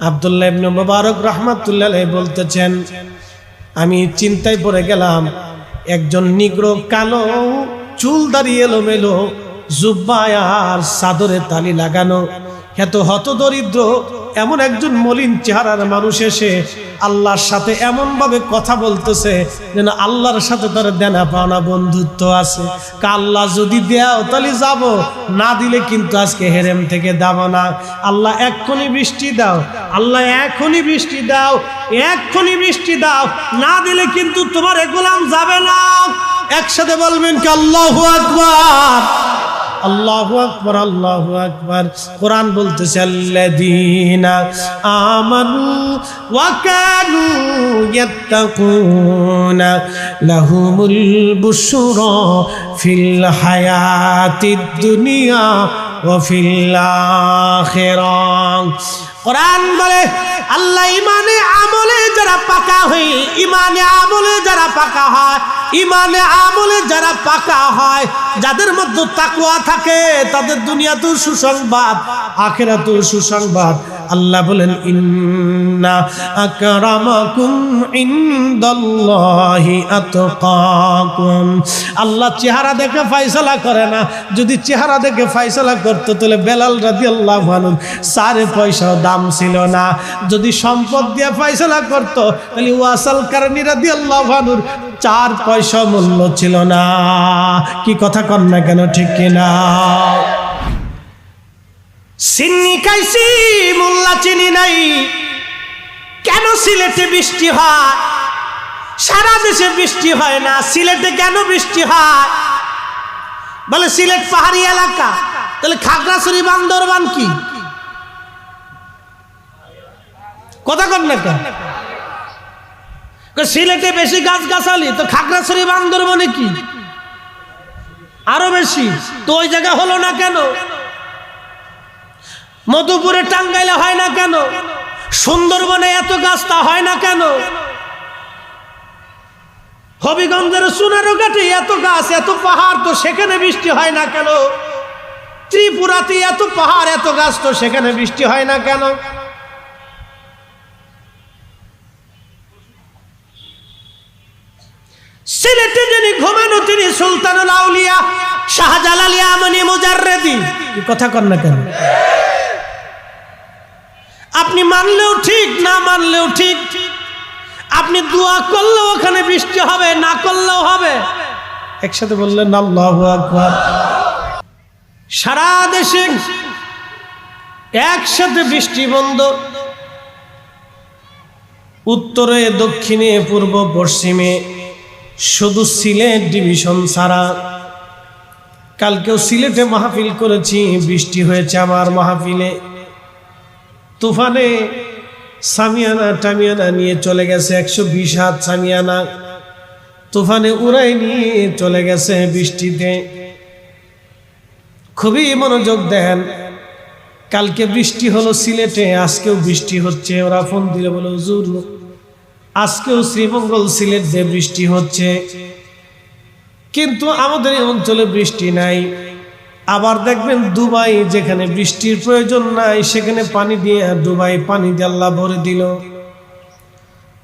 আব্দুল্লাহ ইবনে মুবারক রাহমাতুল্লাহ আলাইহি বলতেছেন, আমি চিন্তায় পড়ে গেলাম, একজন নিগ্রো, কালো চুল দাড়ি এলোমেলো, জুব্বা আর চাদরে তালি লাগানো, এত হতদরিদ্র এমন একজন মলিন চেহারার মানুষ এসে আল্লাহর সাথে এমন ভাবে কথা বলতেছে যেন আল্লাহর সাথে তার দেনা পাওনা বন্ধুত্ব আছে। আল্লাহ যদি দেও তাহলে যাব, না দিলে কিন্তু আজকে হেরেম থেকে যাব না। আল্লাহ এক্ষুনি বৃষ্টি দাও, আল্লাহ এখনই বৃষ্টি দাও, এক্ষুনি বৃষ্টি দাও, না দিলে কিন্তু তোমার গোলাম যাবে না। একসাথে বলবেন কি আল্লাহু আকবার, আল্লাহু আকবার, আল্লাহু আকবার। কোরআন বলতেছে আল্লাযীনা আমানু ওয়া কানু ইয়াত্তাকুনা লাহুমুল বুশরা ফিল হায়াতিদ দুনিয়া ওয়া ফিল আখিরাহ। কোরআন বলে আল্লাহ ইমানে আমলে যারা পাকা হয়, ইমানে আমলে যারা পাকা হয়, ইমানে আমলে যারা পাকা হয়, যাদের মধ্যে তাকওয়া থাকে তাদের দুনিয়াতেও সুসংবাদ, আখিরাতেও সুসংবাদ। আল্লাহ বলেন ইন্না আকরামাকুম ইনদাল্লাহি আতকাকুম। আল্লাহ চেহারা দেখে ফয়সালা করে না, যদি চেহারা দেখে ফয়সালা করতো তাহলে বেলাল রাদিয়াল্লাহু আনহু 4 পয়সাও দাম ছিল না। যদি সম্পদ দিয়ে ফয়সালা করতো তাহলে ওয়াসাল কারণী রাদিয়াল্লাহু আনহুর 4 পয়সা মূল্য ছিল না। কি কথা কন না কেন, ঠিক কিনা? চিনি খাইছি মোল্লা চিনি নাই। কেন সিলেটে বৃষ্টি হয়? সারা দেশে বৃষ্টি হয় না, সিলেটে কেন বৃষ্টি হয়? বলে সিলেট পাহাড়ি এলাকা, তাহলে খাগড়াছড়ি বান্দরবান কি? কথা কন না কেন? সিলেটে বেশি গাছ গাছালি, তো খাগড়াছড়ি বান্দরবানে কি আরো বেশি? তো ওই জায়গা হলো না কেন? মধুপুরে টাঙ্গাইলে হয় না কেন? সুন্দরবনে এত গাছ তা হয় না কেন? হবিগঞ্জের সোনারঘাটে এত গাছ এত পাহাড়, তো সেখানে বৃষ্টি হয় না কেন? ত্রিপুরাতে এত পাহাড় এত গাছ, তো সেখানে বৃষ্টি হয় না কেন? সিলেটে যিনি ঘুমানো তিনি সুলতানুল আউলিয়া শাহজালাল ইয়ামানি মুজাররিদি। কি কথা কন না কেন? আপনি মানলেও ঠিক, না মানলেও ঠিক। আপনি দোয়া করলেও ওখানে বৃষ্টি হবে, না করলেও হবে। একসাথে বললেন আল্লাহু আকবার। সারা দেশে একসাথে বৃষ্টি বন্ধ, উত্তরে দক্ষিণে পূর্ব পশ্চিমে, শুধু সিলেট ডিভিশন ছাড়া। কালকেও সিলেটে মাহফিল করেছি, বৃষ্টি হয়েছে আমার মাহফিলে। তুফানে সামিয়ানা টামিয়ানা নিয়ে চলে গেছে, 120 হাত সামিয়ানা তুফানে উড়াই নিয়ে চলে গেছে বৃষ্টিতে। খুবই মনোযোগ দেন। কালকে বৃষ্টি হলো সিলেটে, আজকেও বৃষ্টি হচ্ছে। ওরা ফোন দিলে বলে হুজুর আজকেও শ্রীমঙ্গল সিলেট দিয়ে বৃষ্টি হচ্ছে, কিন্তু আমাদের এই অঞ্চলে বৃষ্টি নাই। আবার দেখবেন দুবাই, যেখানে বৃষ্টির প্রয়োজন নাই সেখানে পানি দিয়ে, দুবাই পানি দিয়ে আল্লাহ ভরে দিল,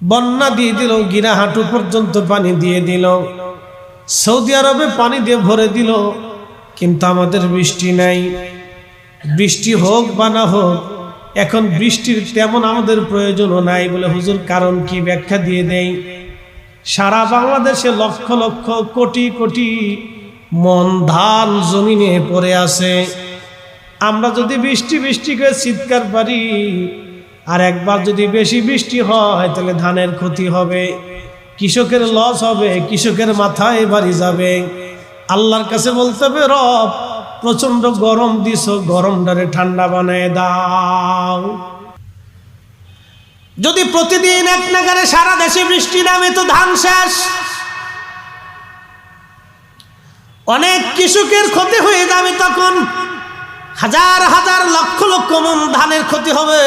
বন্যা দিয়ে দিল, গিরা হাঁটু পর্যন্ত পানি দিয়ে দিল। সৌদি আরবে পানি দিয়ে ভরে দিল, কিন্তু আমাদের বৃষ্টি নাই। বৃষ্টি হোক বা না হোক, এখন বৃষ্টির তেমন আমাদের প্রয়োজনও নাই। বলে হুজুর কারণ কি, ব্যাখ্যা দিয়ে দেই। সারা বাংলাদেশে লক্ষ লক্ষ কোটি কোটি মন ধান জমিনে পড়ে আছে। আমরা যদি বৃষ্টি বৃষ্টি করে চিৎকার পারি, আর একবার যদি বেশি বৃষ্টি হয় তাহলে ধানের ক্ষতি হবে, কৃষকের লস হবে, কৃষকের মাথায় বাড়ি যাবে। আল্লাহর কাছে বলতে হবে রব প্রচন্ড গরম দিছ, গরমটারে ঠান্ডা বানায় দাও। যদি প্রতিদিন এক নাগারে সারা দেশে বৃষ্টি নামে তো ধান শেষ। অনেক কৃষকের ক্ষতি হয়ে যাবে, তখন হাজার হাজার লক্ষ লক্ষ মন ধানের ক্ষতি হবে।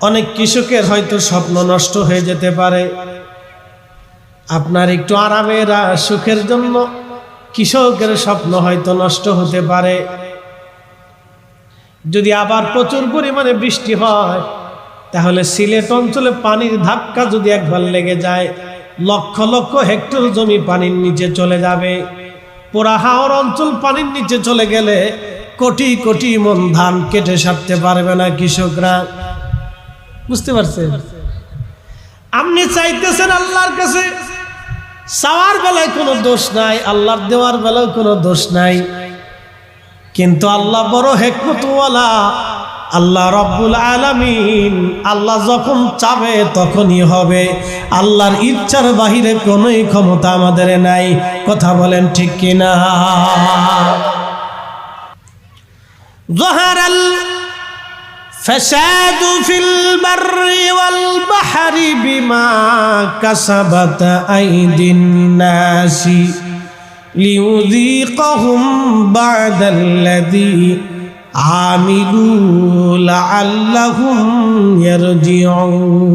অনেক কৃষকের হয়তো স্বপ্ন নষ্ট হয়ে যেতে পারে। আপনার একটু আরামের সুখের জন্য কৃষকের স্বপ্ন হয়তো নষ্ট হতে পারে। যদি আবার প্রচুর পরিমাণে বৃষ্টি হয় তাহলে সিলেট অঞ্চলে পানির ধাক্কা যদি একবার লেগে যায় লক্ষ লক্ষ হেক্টর জমি পানির নিচে চলে যাবে। পুরা হাওর অঞ্চল পানির নিচে চলে গেলে কোটি কোটি মন ধান কেটে সারতে পারবে না কৃষকরা। বুঝতে পারছেন? আপনি চাইতেছেন আল্লাহর কাছে, চাওয়ার বেলায় কোনো দোষ নাই, আল্লাহর দেওয়ার বেলায় কোনো দোষ নাই, কিন্তু আল্লাহ বড় হিকমতওয়ালা। আল্লাহ রব্বুল আলামিন, আল্লাহ যখন চাবে তখনই হবে। আল্লাহর ইচ্ছার বাহিরে কোনোই ক্ষমতা আমাদের নাই। কথা বলেন ঠিক কিনা? যাহারাল ফাসাদু ফিল বাররি ওয়াল বাহরি বিমা কাসাবাত আইদিন নাসি লিউযীকাহুম বা'দাল্লাযী আমিলু লাআল্লাহুম ইয়ারজিউন।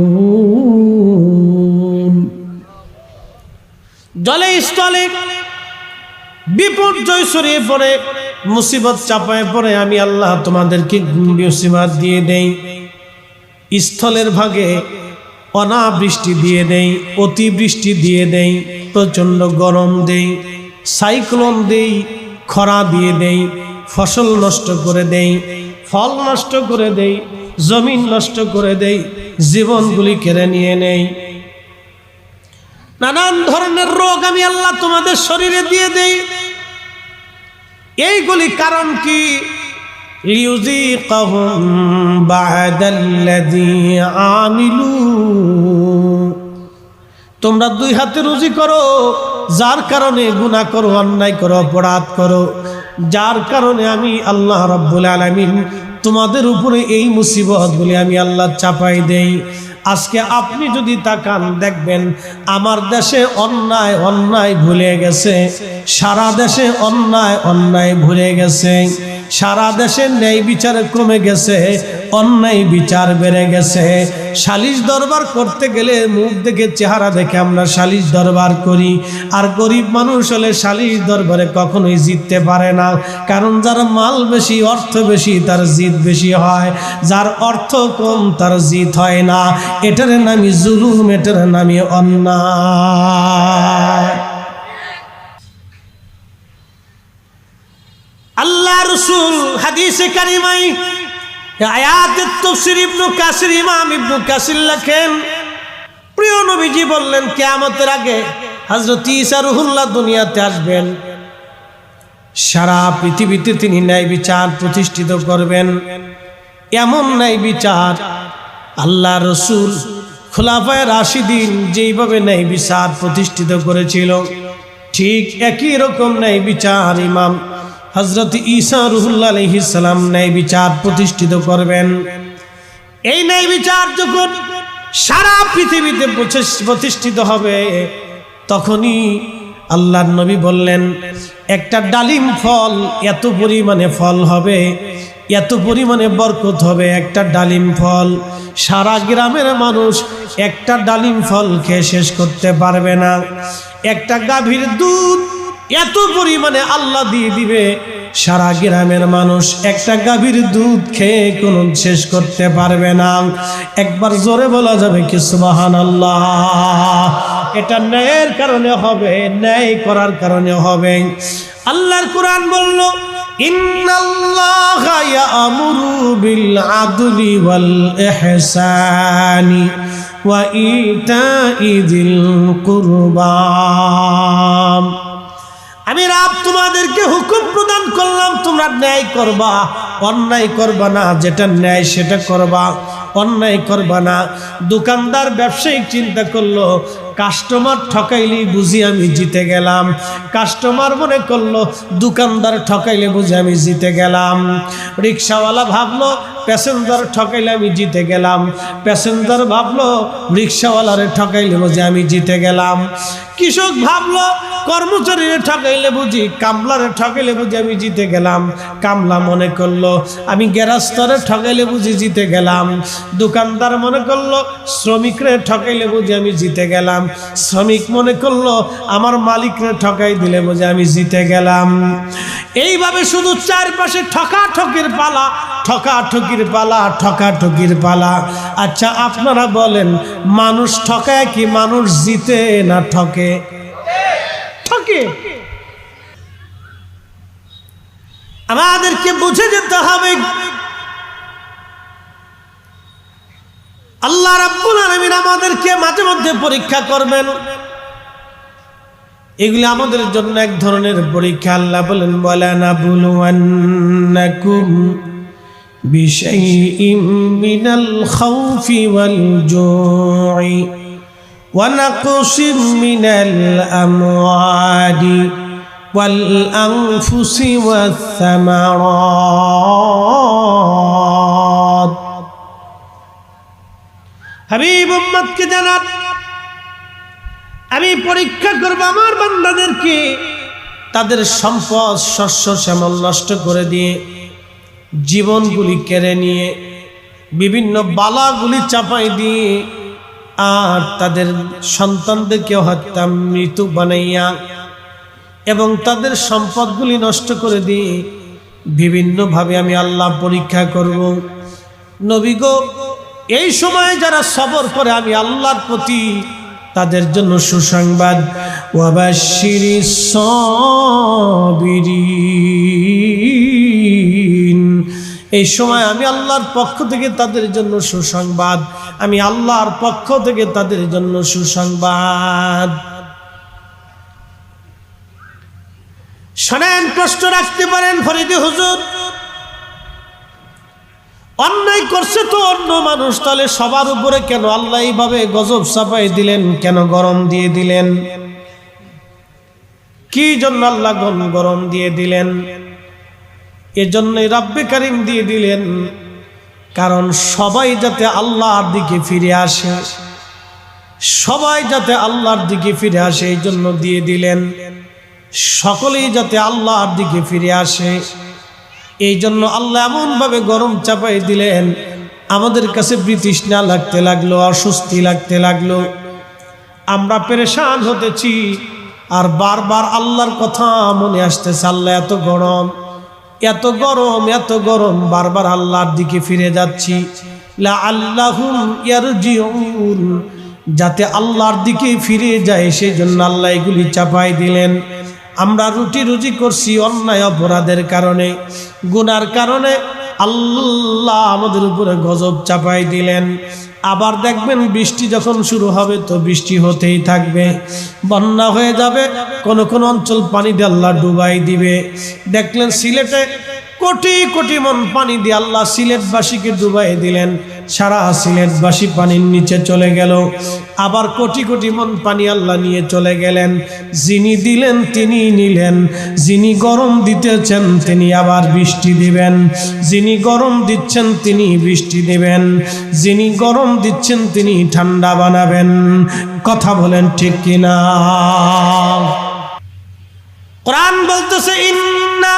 জলে স্থলে বিপর্যয় ছড়িয়ে পড়ে, মুসিবত চাপায় পড়ে, আমি আল্লাহ তোমাদেরকে মুসিবত দিয়ে দেই। স্থলের ভাগে অনাবৃষ্টি দিয়ে দেই, অতিবৃষ্টি দিয়ে দেই, প্রচণ্ড গরম দেই, সাইক্লোন দেই, খরা দিয়ে দেই, ফসল নষ্ট করে দেই, ফল নষ্ট করে দেই, জমিন নষ্ট করে দেই, জীবনগুলি কেড়ে নিয়ে নেই। নানান ধরনের রোগ আমি আল্লাহ তোমাদের শরীরে দিয়ে দেই। এইগুলি কারণ কি? লিউযীকাহুম বা'দাল্লাযী আমিলু। তোমরা দুই হাতে রুজি করো, যার কারণে গুনাহ করো, অন্যায় করো, অপরাধ করো, যার কারণে আমি আল্লাহ রাব্বুল আলামিন তোমাদের উপরে এই মুসিবতগুলি আমি আল্লাহ চাপাই দেই। আজকে আপনি যদি তাকান দেখবেন আমার দেশে অন্যায় অন্যায় ভুলে গেছে, সারা দেশে অন্যায় অন্যায় ভুলে গেছে, সারা দেশে ন্যায় বিচার কমে গেছে, অন্যায় বিচার বেড়ে গেছে। সালিশ দরবার করতে গেলে মুখ দেখে, চেহারা দেখে আমরা সালিশ দরবার করি, আর গরিব মানুষ হলে সালিশ দরবারে কখনোই জিততে পারে না। কারণ যার মাল বেশি, অর্থ বেশি, তার জিত বেশি হয়, যার অর্থ কম তার জিত হয় না। এটার নামই জুলুম, এটার নামই অন্যায়। আল্লাহ রাসূল হাদিসে কারিমায় আয়াতের তাফসীর ইবনে কাসির, ইমাম ইবনে কাসির লেখেন, প্রিয় নবীজি বললেন কিয়ামতের আগে হযরত ঈসা রূহুল্লাহ দুনিয়াতে আসবেন। সারা পৃথিবীতে তিনি ন্যায় বিচার প্রতিষ্ঠিত করবেন। এমন ন্যায় বিচার আল্লাহ রাসূল খোলাফায়ে রাশিদিন যেইভাবে ন্যায় বিচার প্রতিষ্ঠিত করেছিল, ঠিক একই রকম ন্যায় বিচার ইমাম হযরত ঈসা রূহুল্লাহ আলাইহিস সালাম ন্যায় বিচার প্রতিষ্ঠিত করবেন। এই ন্যায় বিচার যখন সারা পৃথিবীতে প্রতিষ্ঠিত হবে, তখনই আল্লাহর নবী বললেন একটা ডালিম ফল এত পরিমাণে ফল হবে, এত পরিমাণে বরকত হবে, একটা ডালিম ফল সারা গ্রামের মানুষ একটা ডালিম ফল খেয়ে শেষ করতে পারবে না। একটা গাভীর দুধ এত পরিমাণে আল্লাহ দিয়ে দিবে, সারা গ্রামের মানুষ একটা গাভীর দুধ খেয়ে কোনো শেষ করতে পারবে না। একবার জোরে বলা যাবে কি সুবহানাল্লাহ? এটা ন্যায়ের কারণে হবে, ন্যায় করার কারণে হবে। আল্লাহর কোরআন বলল, ইন্নাল্লাহা ইয়া'মুরু বিল আদলি ওয়াল ইহসানি ওয়া ইতা'i যিল কুরবা। আমি রব তোমাদেরকে হুকুম প্রদান করলাম, তোমরা ন্যায় করবা, অন্যায় করবা না, যেটা ন্যায় সেটা করবা, অন্যায় করবা না। দোকানদার ব্যবসায়িক চিন্তা করলো কাস্টমার ঠকাইলেই বুঝি আমি জিতে গেলাম, কাস্টমার মনে করলো দোকানদার ঠকাইলে বুঝি আমি জিতে গেলাম। রিক্সাওয়ালা ভাবলো প্যাসেঞ্জার ঠকাইলে আমি জিতে গেলাম, প্যাসেঞ্জার ভাবলো রিক্সাওয়ালারে ঠকাইলে বুঝি আমি জিতে গেলাম। কৃষক ভাবলো কর্মচারীরে ঠকাইলে বুঝি, কামলারে ঠকাইলে বুঝি আমি জিতে গেলাম। কামলা মনে করলো আমি গেরাস্তরে ঠকাইলে বুঝি জিতে গেলাম। দোকানদার মনে করলো শ্রমিকরে ঠকাইলে বুঝি আমি জিতে গেলাম। শ্রমিক মনে করলো আমার মালিকরে ঠকাই দিলে বুঝি আমি জিতে গেলাম। এইভাবে শুধু চারপাশে ঠকাঠকির পালা, ঠকাঠকির পালা, ঠকাঠকির পালা। আচ্ছা আপনারা বলেন, মানুষ ঠকায় কি মানুষ জিতে না ঠকে? ঠকে। আমাদেরকে বুঝে যেতে হবে আল্লাহ রাব্বুল আলামিন আমাদেরকে মাঝে মধ্যে পরীক্ষা করবেন। এগুলি আমাদের জন্য এক ধরনের পরীক্ষা। আল্লাহ বলেন ওয়ালা নাবলুওয়ান্নাকুম বিশাইইম মিনাল খাউফি ওয়াল জু'i ওয়া নাকসিম মিনাল আমওয়ালি ওয়াল আনফুসি ওয়াস সামারাত। হাবিব উম্মতকে জানান আমি পরীক্ষা করব আমার বান্দাদেরকে, তাদের সম্পদ শস্য শ্যামল নষ্ট করে দিয়ে, জীবনগুলি কেড়ে নিয়ে, বিভিন্ন বালাগুলি চাপাই দিয়ে, আর তাদের সন্তানদেরকে হত্যা মৃত্যু বানাইয়া এবং তাদের সম্পদগুলি নষ্ট করে দিয়ে বিভিন্নভাবে আমি আল্লাহ পরীক্ষা করব। নবী গো, এই সময় যারা সবর করে আমি আল্লাহর প্রতি, তাদের জন্য সুসংবাদ ওয়াবাশশিরিস সাবিরিন। এই সময় আমি আল্লাহর পক্ষ থেকে তাদের জন্য সুসংবাদ, আমি আল্লাহর পক্ষ থেকে তাদের জন্য সুসংবাদ। শোনেন, প্রশ্ন রাখতে পারেন ফরিদি হুজুর, অন্যায় করছে তো অন্য মানুষ, তাহলে সবার উপরে কেন আল্লাহ এইভাবে গজব চাপাই দিলেন, কেন গরম দিয়ে দিলেন? কি জন্য আল্লাহ গরম দিয়ে দিলেন? এজন্যই রব্বে কারীম দিয়ে দিলেন, কারণ সবাই যাতে আল্লাহর দিকে ফিরে আসে, সবাই যাতে আল্লাহর দিকে ফিরে আসে, এই জন্য দিয়ে দিলেন। সকলেই যাতে আল্লাহর দিকে ফিরে আসে, এই জন্য আল্লাহ এমন ভাবে গরম চাপাই দিলেন, আমাদের কাছে বিতৃষ্ণা লাগতে লাগলো, অস্বস্তি লাগতে লাগলো, আমরা পেরেশান হতেছি, আর বারবার আল্লাহর কথা মনে আসতেছে। আল্লাহ এত গরম, এত গরম, এত গরম, বারবার আল্লাহর দিকে ফিরে যাচ্ছি। লাআল্লাহুম ইয়ারজিউন, যাতে আল্লাহর দিকে ফিরে যায়, সেই জন্য আল্লাহ এগুলি চাপাই দিলেন। আমরা রুটি রুজি করছি অন্যায় অপরাধের কারণে, গুনার কারণে আল্লাহ আমাদের উপরে গজব চাপাই দিলেন। আবার দেখবেন বৃষ্টি যখন শুরু হবে তো বৃষ্টি হতেই থাকবে, বন্যা হয়ে যাবে, কোন কোন অঞ্চল পানি দিয়ে আল্লাহ ডুবাই দিবে। দেখলেন সিলেটে কোটি কোটি মন পানি দিয়ে আল্লাহ সিলেটবাসীকে ডুবাই দিলেন, সারা সিলেটবাসী পানির নিচে চলে গেল। আবার কোটি কোটি মন পানি আল্লাহ নিয়ে চলে গেলেন। যিনি দিলেন তিনি নিলেন, যিনি গরম দিতেছেন তিনি আবার বৃষ্টি দিবেন, যিনি গরম দিচ্ছেন তিনি বৃষ্টি দিবেন, যিনি গরম দিচ্ছেন তিনি ঠান্ডা বানাবেন। কথা বলেন ঠিক কিনা? কোরআন বলতেছে ইন্না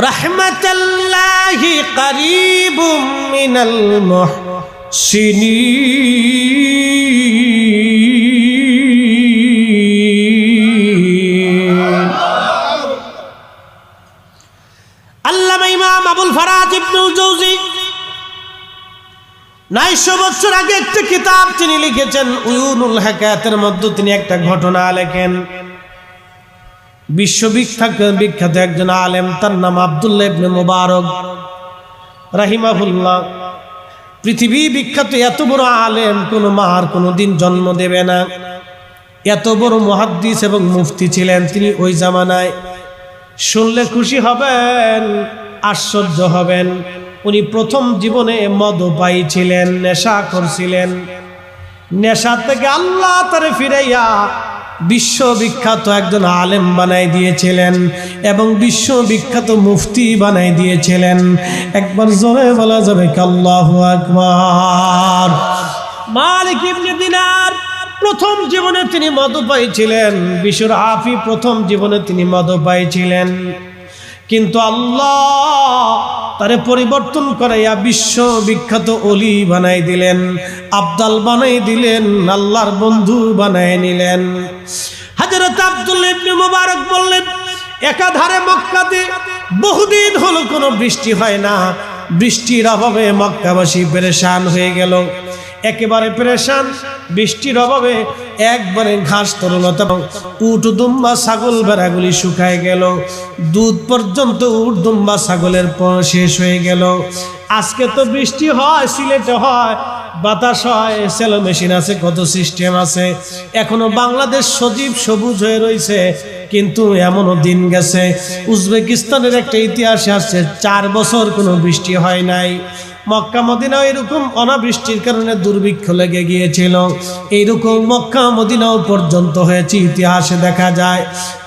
রাহমাতাল্লাহি কারীবুম মিনাল মুহসিনিন। আল্লামা ইমাম আবুল ফারাজ ইবনুল জৌজি 900 বছর আগে একটা কিতাব তিনি লিখেছেন, উয়ুনুল হাকায়াতের মধ্যে তিনি একটা ঘটনা লেখেন। বিখ্যাত একজন আলেম, তার নাম আব্দুল্লাহ ইবনে মুবারক রাহিমাহুল্লাহ। পৃথিবী বিখ্যাত এত বড় আলেম কোন মার কোনদিন জন্ম দেবে না, এত বড় মুহাদ্দিস এবং মুফতি ছিলেন তিনি ওই জামানায়। শুনলে খুশি হবেন, আশ্চর্য হবেন, উনি প্রথম জীবনে মদপায়ী ছিলেন, নেশা করছিলেন। নেশা থেকে আল্লাহ তারে ফিরাইয়া বিশ্ববিখ্যাত একজন আলেম বানাই দিয়েছিলেন এবং বিশ্ববিখ্যাত মুফতি বানাই দিয়েছিলেন। একবার জোরে বলা যাবে কি আল্লাহু আকবার। মালিক ইবনে দিনার প্রথম জীবনে তিনি মদপায়ী ছিলেন, বিশ্বব্যাপী প্রথম জীবনে তিনি মদপায়ী ছিলেন, কিন্তু আল্লাহ তারে পরিবর্তন করাইয়া বিশ্ববিখ্যাত ওলি বানাই দিলেন, আব্দাল বানাই দিলেন, আল্লাহর বন্ধু বানাই নিলেন। হযরত আব্দুল্লাহ ইবনে মুবারক বললেন, একাধারে মক্কাতে বহুদিন হলো কোনো বৃষ্টি হয় না, বৃষ্টির অভাবে মক্কাবাসী পেরেশান হয়ে গেল, একেবারে পেরেশান। বৃষ্টির অভাবে একবারে ঘাস তরুলতা, উট দুম্বা ছাগল ভেড়াগুলি শুকায় গেল, দুধ পর্যন্ত উট দুম্বা ছাগলের শেষ হয়ে গেল। আজকে তো বৃষ্টি হয়, সিলেটে হয়, বাতাস হয়, সেলো মেশিন আছে, কত সিস্টেম আছে, এখনো বাংলাদেশ সজীব সবুজ হয়ে রয়েছে। কিন্তু এমনও দিন গেছে, উজবেকিস্তানের একটা ইতিহাসে আসছে 4 বছর কোনো বৃষ্টি হয় নাই। মক্কা মদিনাও এরকম অনাবৃষ্টির কারণে দুর্ভিক্ষ লেগে গিয়েছিল, এইরকম মক্কা মদিনাও পর্যন্ত হয়েছে, ইতিহাসে দেখা যায়,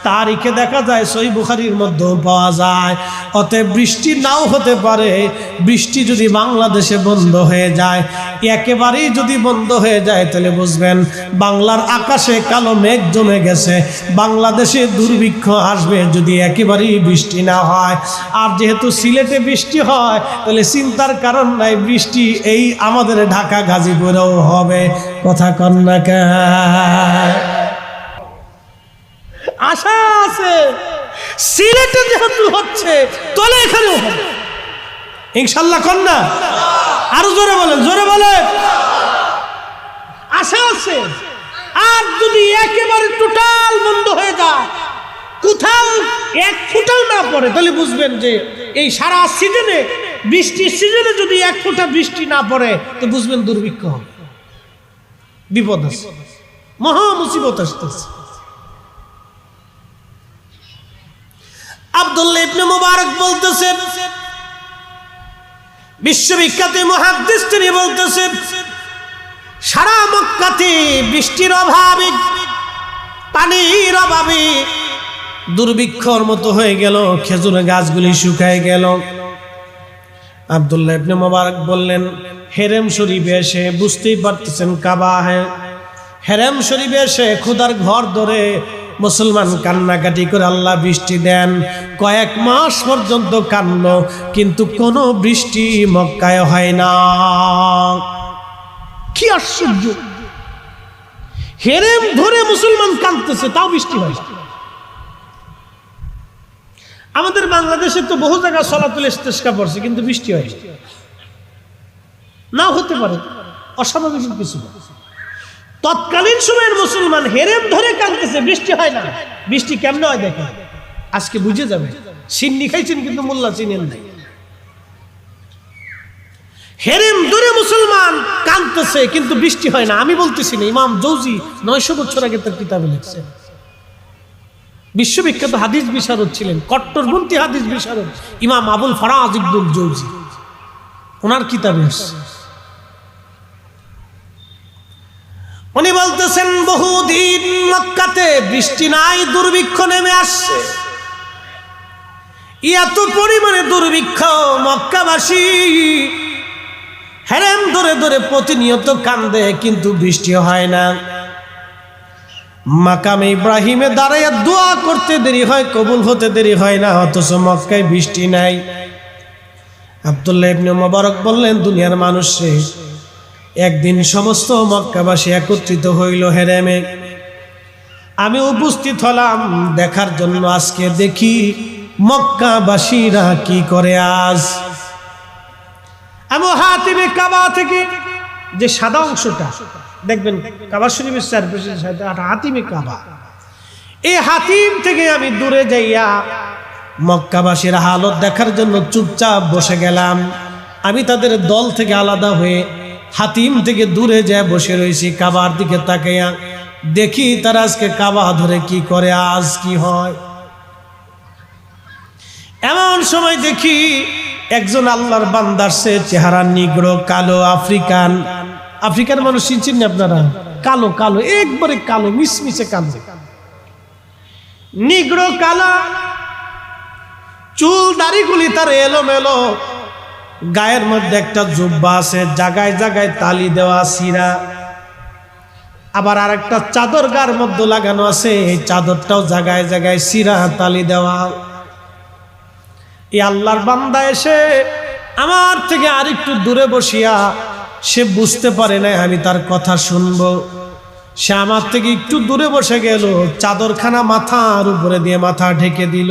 তারিখে দেখা যায়, সহিহ বুখারীর মধ্যেও পাওয়া যায়। অতএব বৃষ্টি নাও হতে পারে, বৃষ্টি যদি বাংলাদেশে বন্ধ হয়ে যায়, একেবারেই যদি বন্ধ হয়ে যায়, তাহলে বুঝবেন বাংলার আকাশে কালো মেঘ জমে গেছে, বাংলাদেশে দুর্ভিক্ষ আসবে যদি একেবারেই বৃষ্টি না হয়। আর যেহেতু সিলেটে বৃষ্টি হয়, তাহলে চিন্তার কারণ নাই, বৃষ্টি এই আমাদের ঢাকা গাজীপুরেও হবে। কথা কন না কে? আশা আছে সিলেটে যেহেতু হচ্ছে, তাহলে এখানেও হবে ইনশাআল্লাহ। কন না? আরো জোরে বলেন, জোরে বলেন। আশা আছে। আর যদি একেবারে টোটাল বন্ধ হয়ে যায়, কোথাও এক ফোঁটাও না পড়ে, তাহলে বুঝবেন যে এই সারা সিজনে, বৃষ্টির সিজনে যদি এক ফোঁটা বৃষ্টি না পড়ে, তো বুঝবেন দুর্ভিক্ষ হবে, বিপদ আছে, মহা মুসিবত আসতেছে। আব্দুল্লাহ ইবনে মুবারক বলতেছেন, বিশ্ববিখ্যাত মুহাদ্দিস তিনি বলতেছেন, সারা মক্কাতে বৃষ্টির অভাবে, পানির অভাবে দুর্ভিক্ষর মতো হয়ে গেল, খেজুর গাছগুলি শুকায় গেল। আব্দুল্লাহ ইবনে মুবারক বললেন, হেরেম শরীফে এসে, বুঝতেই পারতেছেন কাবা হ্যাঁ, হেরেম শরীফে এসে খোদার ঘর ধরে মুসলমান কান্নাকাটি করে আল্লাহ বৃষ্টি দেন। কয়েক মাস পর্যন্ত কান্দ, কিন্তু কোনো বৃষ্টি মক্কায় হয় না। কি আশ্চর্য! হেরেম ধরে মুসলমান কাঁদতেছে, তাও বৃষ্টি হয়। আমাদের বাংলাদেশে তো বহু জায়গায় সলাতুল ইস্তিসকা পড়ছে, কিন্তু বৃষ্টি হয় নাও হতে পারে, অস্বাভাবিক কিছু। তৎকালীন সময়ের মুসলমান হেরেম ধরে কাঁদতেছে, বৃষ্টি হয় না। বৃষ্টি কেমনে হয় দেখেন, আজকে বুঝে যাবে। সিন্নি খাইছেন কিন্তু মোল্লা চিনেন নাই। হেরেম ধরে মুসলমান কাঁদতেছে, কিন্তু বৃষ্টি হয় না। আমি বলতেছি না, ইমাম জৌজি 900 বছর আগে তার কিতাবে লিখছেন। বিশ্ববিখ্যাত হাদিস বিশারদ ছিলেন, কট্টরপন্থী হাদিস বিশারদ ইমাম আবুল ফারাজ ইবনুল জৌজি, ওনার কিতাবে আছে। উনি বলতেছেন, বহুদিন মক্কাতে বৃষ্টি নাই, দুর্ভিক্ষ নেমে আসছে। এত পরিমাণে দুর্ভিক্ষ, মক্কাবাসী হেরেম ধরে ধরে প্রতিনিয়ত কান্দে, কিন্তু বৃষ্টি হয় না। মাকামে ইব্রাহিমে দাঁড়াইয়া দোয়া করতে দেরি হয়, কবুল হতে দেরি হয় না, অথচ মক্কায় বৃষ্টি নাই। আব্দুল্লাহ ইবনে মুবারক বললেন, দুনিয়ার মানুষে একদিন সমস্ত মক্কাবাসী একত্রিত হইল হেরেমে। আমি উপস্থিত হলাম দেখার জন্য। আজকে দেখি মক্কাবাসীরা কি করে। আজ আমি হাতিমে কাবা থেকে যে সাদা অংশটা দেখবেন, কাবা শরীফের চারপাশের সাথে হাতিমে কাবা, এই হাতিম থেকে আমি দূরে যাইয়া মক্কাবাসীর হালত দেখার জন্য চুপচাপ বসে গেলাম। আমি তাদের দল থেকে আলাদা হয়ে হাতিম থেকে দূরে যায় বসে রয়েছি, কাবার দিকে তাকাইয়া দেখি তারা আজকে কাবা ধরে কি করে, আজ কি হয়। এমন সময় দেখি একজন আল্লাহর বান্দার সে চেহারা নিগ্রো, কালো, আফ্রিকান। আফ্রিকার মানুষ চিনছেন না আপনারা? কালো কালো, একবারে কালো, মিশমিশে কালো, নিগ্রো কালো, চুল দাড়িগুলি তার এলোমেলো, গায়ের মধ্যে একটা জুব্বা আছে, জায়গায় জায়গায় তালি দেওয়া, সিরা। আবার আরেকটা চাদর গার মধ্যে লাগানো আছে, এই চাদরটাও জায়গায় জায়গায় চিরা তালি দেওয়া। এই আল্লাহর বান্দা এসে আমার থেকে আরেকটু দূরে বসিয়া, সে বুঝতে পারে না আমি তার কথা শুনবো, সে আমার থেকে একটু দূরে বসে গেল, চাদরখানা মাথার উপরে দিয়ে মাথা ঢেকে দিল।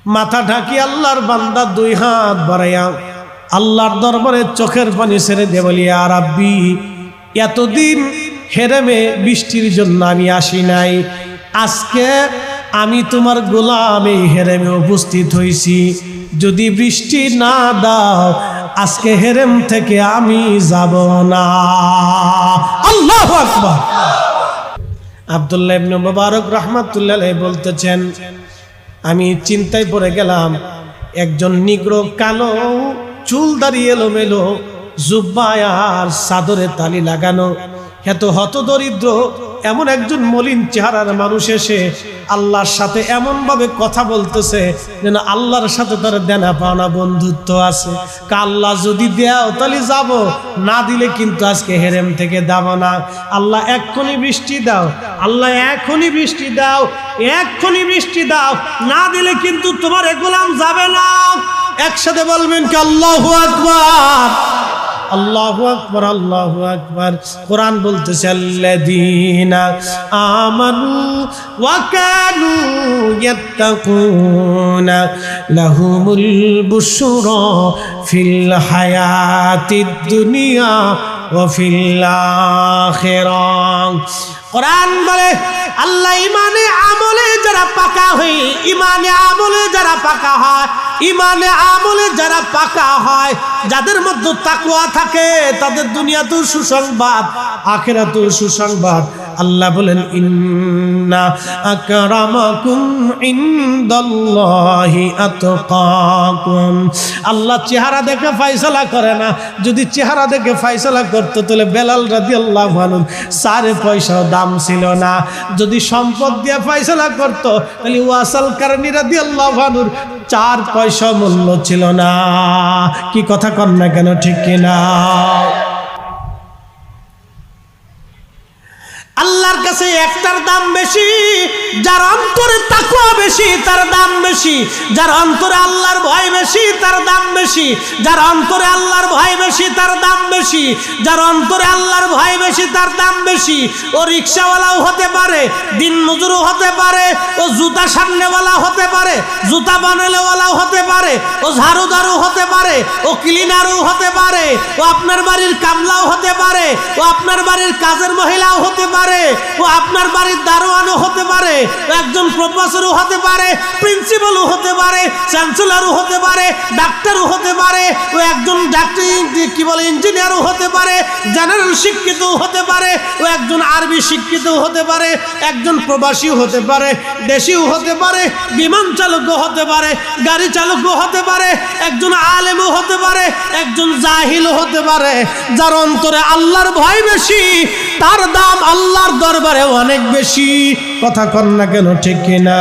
মাথা ঢাকি আল্লাহর বান্দা দুই হাত বাড়াইয়া আল্লাহর দরবারে চোখের পানি ছেড়ে দিয়ে বলি, ইয়া রাব্বি, এতদিন হেরেমে বৃষ্টির জন্য আমি আসি নাই, আজকে আমি তোমার গোলাম এই হেরেমে উপস্থিত হয়েছি, যদি বৃষ্টি না দাও আজকে হেরেম থেকে আমি যাব না। আল্লাহু আকবার। আব্দুল্লাহ ইবনে মুবারক রাহমাতুল্লাহ আলাইহি বলতেছেন, আমি চিন্তায় পড়ে গেলাম, একজন নিগ্রো কালো চুল দাঁড়িয়ে এলোমেলো, জুব্বা আর চাদরে তালি লাগানো, এত হতদরিদ্র এমন একজন মলিন চেহারার মানুষ এসে আল্লাহর সাথে এমন ভাবে কথা বলতেছে যেন আল্লাহর সাথে তার দেনা পাওনা বন্ধুত্ব আছে। আল্লাহ যদি দেও তাহলে যাব, না দিলে কিন্তু আজকে হেরেম থেকে যাব না। আল্লাহ এক্ষুনি বৃষ্টি দাও, আল্লাহ এখনই বৃষ্টি দাও, এক্ষুনি বৃষ্টি দাও, না দিলে কিন্তু তোমার গোলাম যাবে না। একসাথে বলবেন কি আল্লাহু আকবার, আল্লাহু আকবার, আল্লাহু আকবার। কোরআন বলতেছে, আল্লাযীনা আমানু ওয়া কানু ইয়াত্তাকুনা লাহুমুল বুশরা ফিল হায়াতিদ দুনিয়া ওয়া ফিল আখিরাহ। কোরআন বলে, আল্লাহ ইমানে আমলে যারা পাকা হয়, ইমানে আমলে যারা পাকা হয়, ইমানে আমলে যারা পাকা হয়, যাদের মধ্যে তাকওয়া থাকে, তাদের দুনিয়াতেও সুসংবাদ, আখিরাতেও সুসংবাদ। আল্লাহ বলেন, ইন্না আকরামাকুম ইনদাল্লাহি আতকাকুম। আল্লাহ চেহারা দেখে ফয়সালা করে না, যদি চেহারা দেখে ফয়সালা করতো তাহলে বেলাল রাদিয়াল্লাহু আনহু 4 পয়সাও দাম ছিল না। যদি সম্পদ দিয়ে ফয়সালা করতো তাহলে ওয়াসাল কারনী রাদিয়াল্লাহু আনহুর 4 পয়সা মূল্য ছিল না। কি কথা কন না কেন, ঠিক কিনা? আল্লাহর কাছে একটার দাম বেশি, যার অন্তরে তাকওয়া বেশি তার দাম বেশি, যার অন্তরে আল্লাহর ভয় বেশি তার দাম বেশি, যার অন্তরে আল্লাহর ভয় বেশি তার দাম বেশি, যার অন্তরে আল্লাহর ভয় বেশি তার দাম বেশি। ও রিকশাওয়ালাও হতে পারে, দিন মজুরও হতে পারে, ও জুতা সামনেওয়ালা হতে পারে, জুতা বানালেওয়ালাও হতে পারে, ও ঝাড়ুদারও হতে পারে, ও ক্লিনারও হতে পারে, ও আপনার বাড়ির কামলাও হতে পারে, ও আপনার বাড়ির কাজের মহিলাও হতে পারে, ও আপনার বাড়ির দারোয়ানও হতে পারে, একজন প্রফেসরও হতে পারে, প্রিন্সিপালও হতে পারে, চ্যান্সেলরও হতে পারে, ডাক্তারও হতে পারে, ও একজন ডাক্তার কি বলে ইঞ্জিনিয়ারও হতে পারে, জেনারেল শিক্ষিতও হতে পারে, ও একজন আরবি শিক্ষিতও হতে পারে, একজন প্রবাসীও হতে পারে, দেশিও হতে পারে, বিমান চালকও হতে পারে, গাড়ি চালকও হতে পারে, একজন আলেমও হতে পারে, একজন জাহিলও হতে পারে। যার অন্তরে আল্লাহর ভয় বেশি তার দাম আল্লাহর দরবারে অনেক বেশি। কথা কন না কেন, ঠিক কিনা?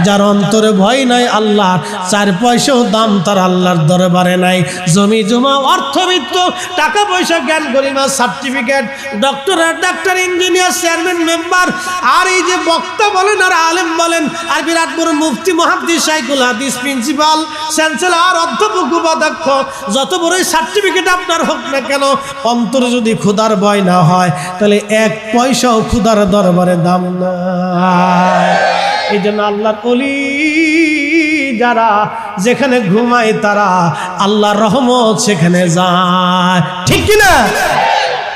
যার অন্তরে ভয় নাই আল্লাহর, 4 পয়সাও দাম তার আল্লাহর দরবারে নাই। জমি জমা, অর্থবিত্ত, টাকা পয়সা, জ্ঞান গরিমা, certificate, doctorate, doctor, engineer, chairman, member, আর এই যে বক্তা বলেন আর আলেম বলেন, আর বিরাট বড় মুফতি, মুহাদ্দিস, শাইখুল হাদিস, প্রিন্সিপাল, চ্যান্সেলর, অধ্যাপক, উপাধ্যক্ষ, যত বড়ই সার্টিফিকেট আপনার হোক না কেন, অন্তরে যদি খোদার ভয় না হয় তাহলে 1 পয়সাও খোদার দরবারে দাম নাই। এই জন্য আল্লাহর ওলি যারা যেখানে ঘুমায় তারা আল্লাহর রহমত সেখানে যায়, ঠিক কিনা?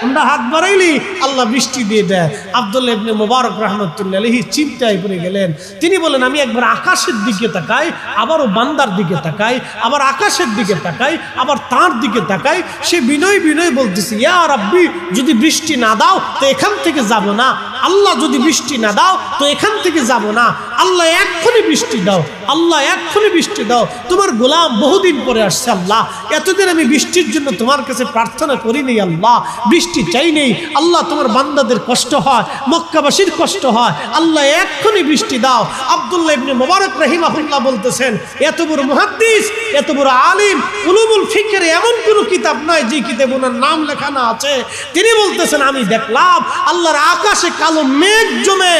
আমরা হাত বাড়াইলি আল্লাহ বৃষ্টি দিয়ে দেয়। আব্দুল্লাহ ইবনে মুবারক রাহমাতুল্লাহ আলাইহি চিন্তায় পড়ে গেলেন। তিনি বলেন, আমি একবার আকাশের দিকে তাকাই, আবারও বান্দার দিকে তাকাই, আবার আকাশের দিকে তাকাই, আবার তার দিকে তাকাই। সে বিনয় বিনয় বলতেছে, ইয়া রাব্বি, যদি বৃষ্টি না দাও তো এখান থেকে যাব না। আল্লাহ যদি বৃষ্টি না দাও তো এখান থেকে যাব না। আল্লাহ এক্ষুনি বৃষ্টি দাও, আল্লাহ এক্ষুনি বৃষ্টি দাও। তোমার গোলাম বহুদিন পরে আসছে আল্লাহ, এতদিন আমি বৃষ্টির জন্য তোমার কাছে প্রার্থনা করিনি আল্লাহ, বৃষ্টি চাই নেই আল্লাহ। তোমার বান্দাদের কষ্ট হয়, মক্কাবাসীর কষ্ট হয়, আল্লাহ এক্ষুনি বৃষ্টি দাও। আব্দুল্লাহ ইবনে মুবারক রাহিমাহুল্লাহ বলতেছেন, এত বড় মুহাদ্দিস এত বড় আলিম, উলুমুল ফিকহের এমন কোনো কিতাব নাই যে কিতাবে ওনার নাম লেখা না আছে। তিনি বলতেছেন আমি দেখলাম আল্লাহর আকাশে কালো মেঘ জমে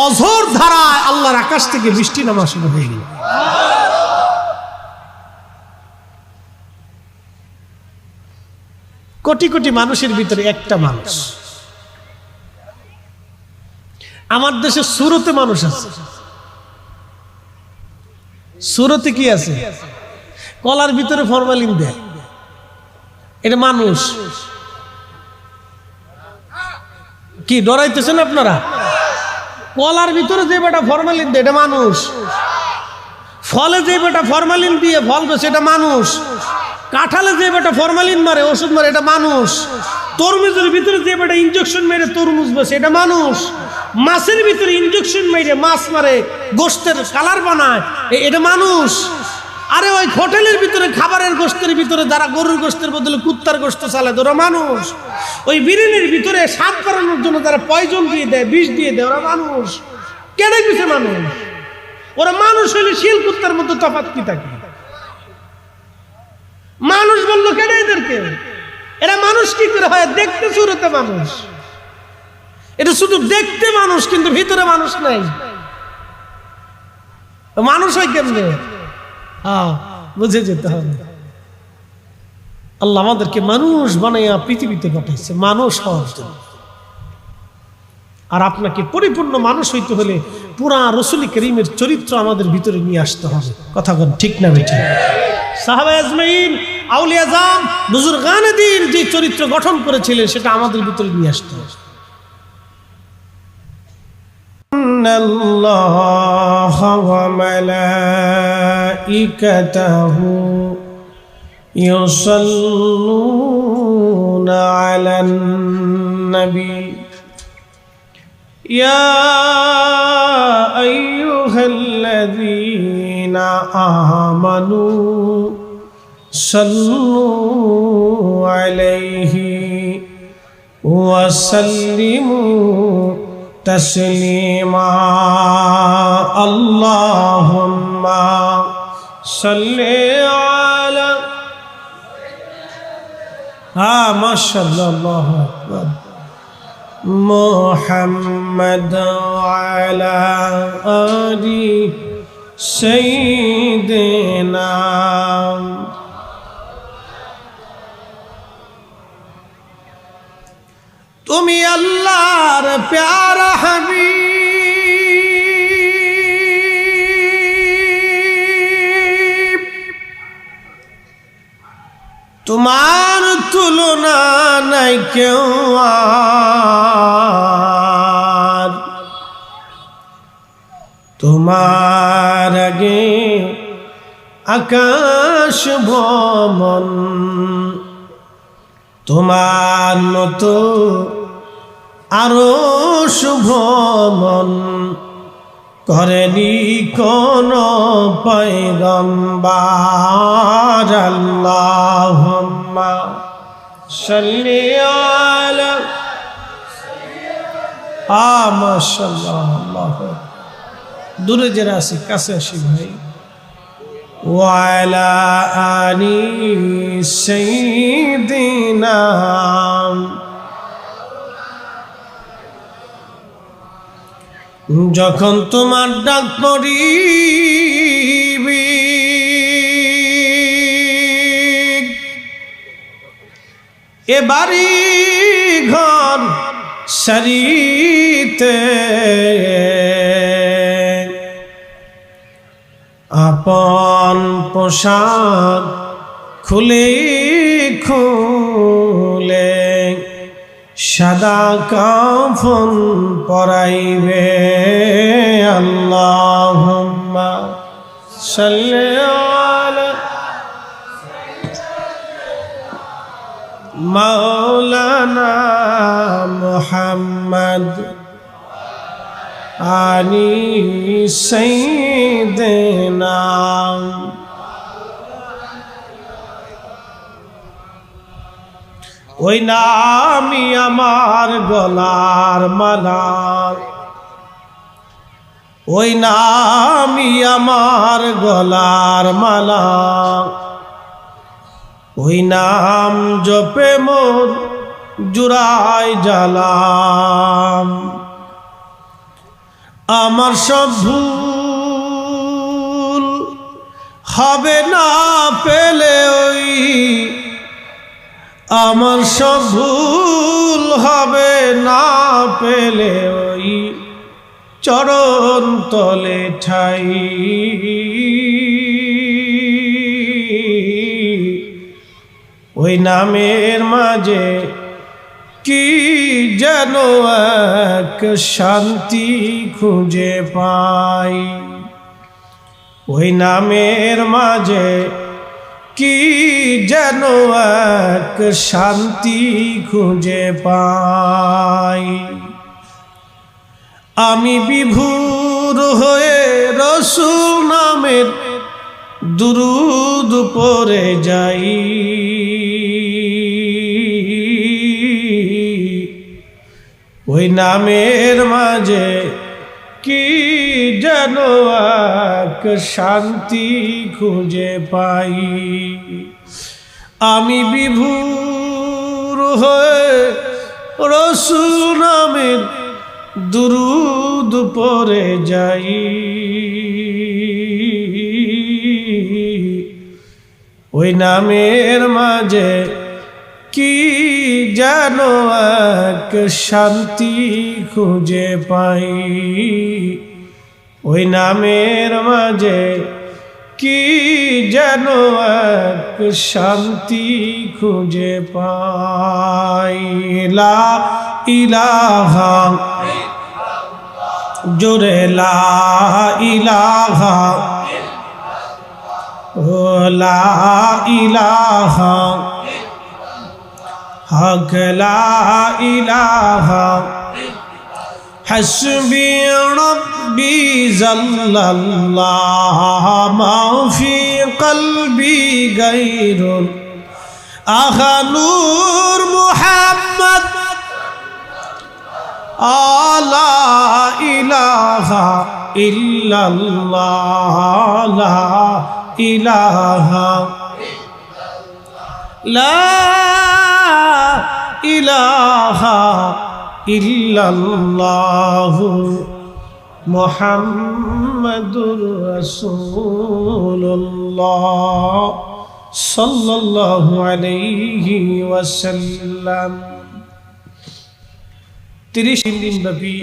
অঝোর ধারায় আল্লাহর আকাশ থেকে বৃষ্টি নামা শুরু হয়ে গেল। কোটি কোটি মানুষের ভিতরে একটা মানুষ। আমার দেশে সুরতে মানুষ আছে। সুরতে কি আছে? কলার ভিতরে ফরমালিন দেয়, এটা মানুষ। কি ডরাইতেছেন আপনারা? কলার ভিতরে যে বেটা ফরমালিন দেয় এটা মানুষ। ফলে যে বেটা ফরমালিন দিয়ে ফল বেছে এটা মানুষ। কাঁঠালে যে বেটা ফরমালিন মারে, ওষুধ মারে, এটা মানুষ। তরমুজের ভিতরে যে বেটা ইনজেকশন মেরে তরমুজ বেছে এটা মানুষ। মাছের ভিতরে ইনজেকশন মেরে মাছ মারে, গোশতের কালার বানায়, এটা মানুষ। আরে ওই হোটেলের ভিতরে খাবারের গোশতের ভিতরে যারা গরুর গোশতের বদলে কুত্তার গোশত চালায় ওরা মানুষ। ওই বিরিয়ানির ভিতরে স্বাদ বাড়ানোর জন্য যারা পয়জন দিয়ে দেয়, বিষ দিয়ে দেয়, ওরা মানুষ। কেটে গেছে মানুষ। ওরা মানুষ হইলে শিল কুত্তার মধ্যে তফাৎ কি থাকে? মানুষ বললো কেন এদেরকে? এরা মানুষ কি করে হয়? দেখতে সুরতে মানুষ, এটা শুধু দেখতে মানুষ, কিন্তু ভিতরে মানুষ নাই। মানুষ হয় কেমনে? বুঝে যেতে হবে। আল্লাহ আমাদেরকে মানুষ বানাইয়া পৃথিবীতে পাঠাইছে মানুষ হওয়ার জন্য। আর আপনাকে পরিপূর্ণ মানুষ হইতে হলে পুরা রাসূল করিমের চরিত্র আমাদের ভিতরে নিয়ে আসতে হবে। কথা বল ঠিক না বেঠিক? সাহাবা আজমাইন, আউলিয়া আযম, বুজুর্গানে দ্বীন যে চরিত্র গঠন করেছিলেন সেটা আমাদের ভিতরে নিয়ে আসতে হবে। ইন্নাল্লাহা ওয়া মালাইকাতাহু ইউসাল্লুনা আলান নবী ইয়া আইয়ুহাল্লাযীনা আমানু সাল্লু আলাইহি ওয়া সাল্লিমু তাসলিমা। আল্লাহুম্মা সাল্লি আলা মাশাআল্লাহ, আল্লাহু আকবার, মুহাম্মদ আলা আলি সাইয়্যিদিনা। তুমি আল্লাহর প্যারা হাবিব, তোমার তুলনা নাই কেউ আর। তোমার আগে আকাশ ভ্রমণ, তোমার মতো আরো শুভমন করেনি কোন পয়গম্বর। আল্লাহুম্মা সাল্লি আলা মাশাআল্লাহ, আল্লাহু দূরে যারা আছি কাছে আসি ভাই। ওয়া আলা আলি সাইয়্যিদিনা। যখন তোমার ডাক পড়িবি এ বাড়ি ঘর সারিতে, আপন পোশাক খুলে খুলে সাদা কাফন পরাইবে। আল্লাহুম্মা সাল্লি আলা মাওলানা মুহাম্মদ আলি সাইয়্যিদিনা। ওই নামই আমার গলার মালা, ওই নামই আমার গলার মালা, ওই নাম জপে মোর জুড়াই জালাম। আমার সব ভুল হবে না পেলে ওই, আমার সব ভুল হবে না পেলে ওই চরণ তলে ঠাই। ওই নামের মাঝে কি যেন এক শান্তি খুঁজে পাই, ওই নামের মাঝে কি যেন এক শান্তি খুঁজে পাই। আমি বিভোর হয়ে রসূল নামের দুরূদ পড়ে যাই, ওই নামের মাঝে কি যেন এক শান্তি খুঁজে পাই। আমি বিভোর হয়ে রসূল নামের দুরূদ পড়ে যাই, ওই নামের মাঝে কি যেন এক শান্তি খুঁজে পাই। ওই নামের মাঝে কি যেন এক শান্তি খুঁজে পাই। লা ইলাহা, জোরে লা ইলাহা, ও লা ইলাহা, হক লা ইলাহা, হাসবি রব্বি জাল্লাল্লাহ, মা ফি কলবি গায়রুল আহা নূর মুহাম্মদ, লা ইলাহা ইল্লাল্লাহ, লা ইলাহা, লা ইলাহা ইল্লাল্লাহ, মুহাম্মাদুর রাসূলুল্লাহ সাল্লাল্লাহু আলাইহি ওয়াসাল্লাম। 30 দিন ব্যাপী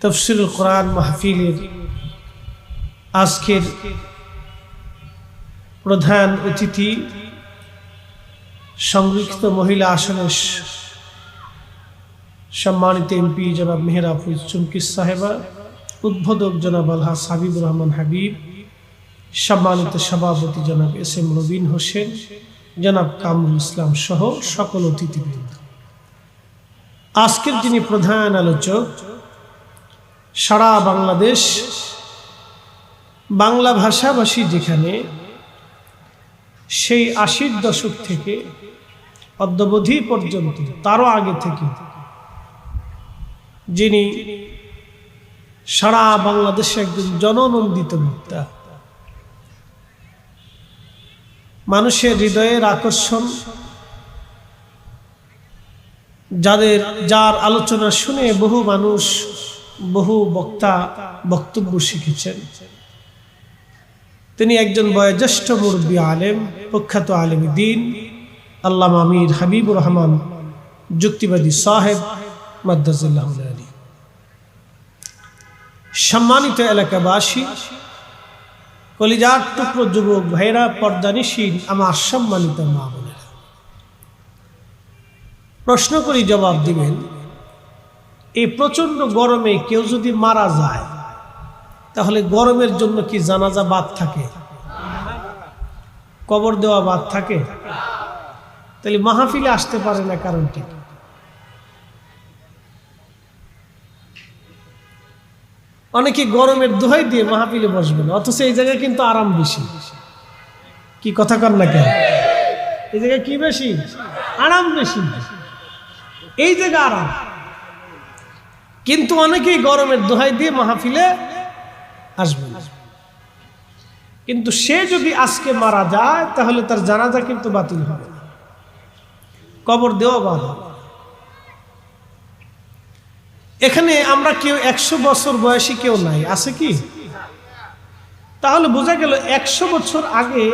তাফসীরুল কোরআন মাহফিলের আজকের প্রধান অতিথি সংরক্ষিত মহিলা আসনের সম্মানিত এমপি জনাব মেহেরা আফরোজ চুমকি সাহেবা, উদ্বোধক জনাব আলহাজ হাবিবুর রহমান হাবিব, সম্মানিত সভাপতি জনাব এস এম রবিন হোসেন, জনাব কামরুল ইসলাম সহ সকল অতিথিবৃন্দ। আজকের যিনি প্রধান আলোচক, সারা বাংলাদেশ বাংলা ভাষাভাষী যেখানে সেই 80-র দশক থেকে অদ্যাবধি পর্যন্ত, তারও আগে থেকে যিনি সারা বাংলাদেশে একজন জননন্দিত বক্তা, মানুষের হৃদয়ের আকর্ষণ, যার আলোচনা শুনে বহু মানুষ, বহু বক্তা বক্তব্য শিখেছেন, তিনি একজন বয়োজ্যেষ্ঠ মুরব্বী আলেম, প্রখ্যাত আলেম দ্বীন আল্লামা আমির হাবিবুর রহমান যুক্তিবাদী সাহেব মাদ্দাজিল্লাহু আলী। সম্মানিত এলাকাবাসী, কলিজার টুকরো যুবক ভাইরা, পর্দানিশীল আমার সম্মানিত মা বোনেরা, প্রশ্ন করি জবাব দিবেন। এই প্রচন্ড গরমে কেউ যদি মারা যায় তাহলে গরমের জন্য কি জানাজা বাদ থাকে? কবর দেওয়া বাদ থাকে? তাহলে মাহফিলে আসতে পারে না, কারণটি অনেকে গরমের দোহাই দিয়ে মাহফিলে বসবে না, অথচ এই জায়গায় কিন্তু আরাম বেশি। কি কথা কর না কেন? এই জায়গায় কি বেশি? আরাম বেশি। এই জায়গা আরাম, কিন্তু অনেকেই গরমের দোহাই দিয়ে মাহফিলে আসবে না। কিন্তু সে যদি আজকে মারা যায় তাহলে তার জানাজা কিন্তু বাতিল হবে না, কবর দেওয়া বাদ হবে। এখানে আমরা কেউ 100 বছর বয়সী কেউ নাই, আছে কি? তাহলে বোঝা গেল 100 বছর আগে